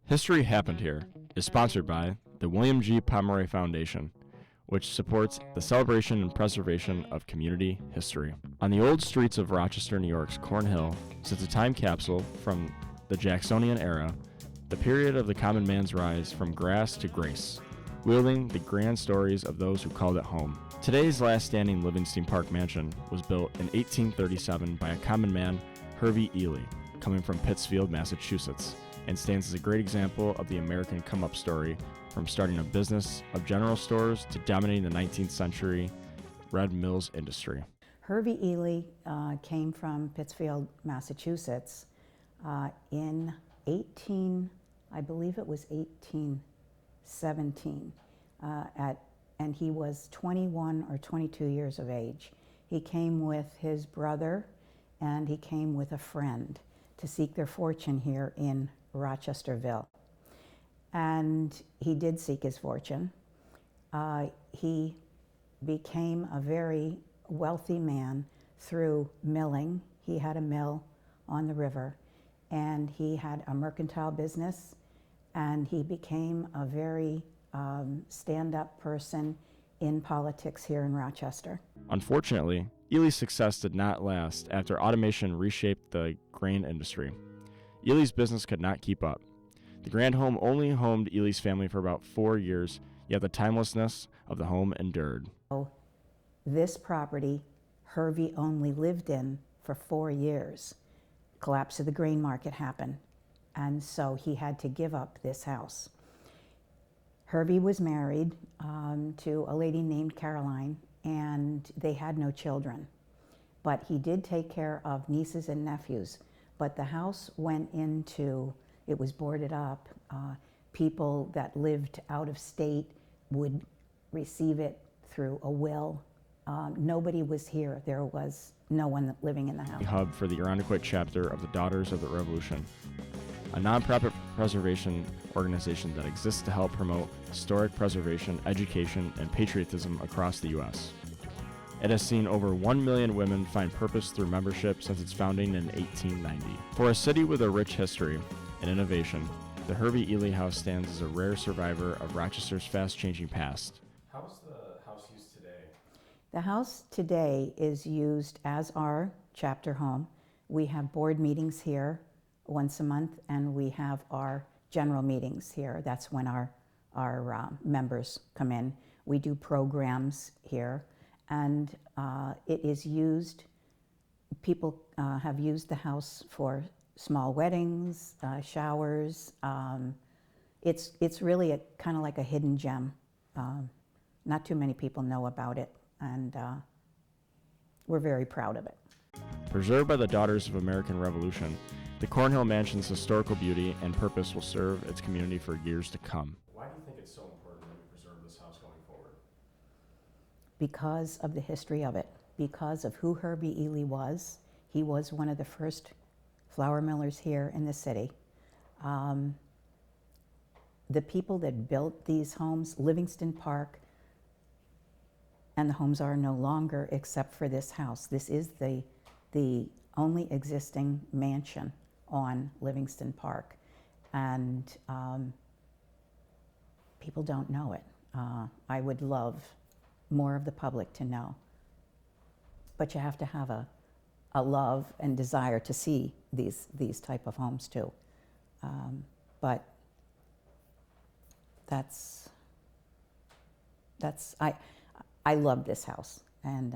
History Happened Here is sponsored by the William G. Pomeroy Foundation, which supports the celebration and preservation of community history. On the old streets of Rochester, New York's Cornhill sits a time capsule from the Jacksonian era, the period of the common man's rise from grass to grace, wielding the grand stories of those who called it home. Today's last standing Livingston Park mansion was built in 1837 by a common man, Hervey Ely, coming from Pittsfield, Massachusetts, and stands as a great example of the American come-up story, from starting a business of general stores to dominating the 19th century red mills industry. Hervey Ely came from Pittsfield, Massachusetts in I believe it was 1817, and he was 21 or 22 years of age. He came with his brother and he came with a friend to seek their fortune here in Rochesterville. And he did seek his fortune. He became a very wealthy man through milling. He had a mill on the river, and he had a mercantile business, and he became a very stand-up person in politics here in Rochester. Unfortunately, Ely's success did not last after automation reshaped the grain industry. Ely's business could not keep up. The grand home only homed Ely's family for about 4 years, yet the timelessness of the home endured. This property, Hervey only lived in for 4 years. Collapse of the grain market happened, and so he had to give up this house. Hervey was married to a lady named Caroline, and they had no children. But he did take care of nieces and nephews. But the house went into, it was boarded up. People that lived out of state would receive it through a will. Nobody was here. There was no one living in the house. Hub for the Irondequoit chapter of the Daughters of the Revolution, a nonprofit preservation organization that exists to help promote historic preservation, education, and patriotism across the U.S. It has seen over 1 million women find purpose through membership since its founding in 1890. For a city with a rich history and innovation, the Hervey Ely House stands as a rare survivor of Rochester's fast-changing past. How is the house used today? The house today is used as our chapter home. We have board meetings here once a month, and we have our general meetings here. That's when our members come in. We do programs here, and it is used, people have used the house for small weddings, showers. It's really kind of like a hidden gem. Not too many people know about it, and we're very proud of it. Preserved by the Daughters of American Revolution, the Cornhill Mansion's historical beauty and purpose will serve its community for years to come. Why do you think it's so important that we preserve this house going forward? Because of the history of it, because of who Hervey Ely was. He was one of the first flour millers here in the city. The people that built these homes, Livingston Park, and the homes are no longer except for this house. This is the only existing mansion on Livingston Park, and people don't know it. I would love more of the public to know, but you have to have a love and desire to see these type of homes too. But I love this house, and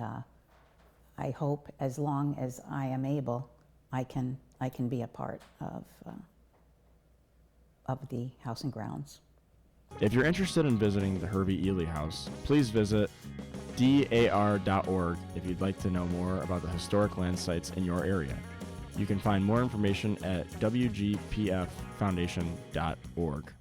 I hope as long as I am able, I can be a part of the house and grounds. If you're interested in visiting the Hervey Ely House, please visit dar.org if you'd like to know more about the historic land sites in your area. You can find more information at wgpffoundation.org.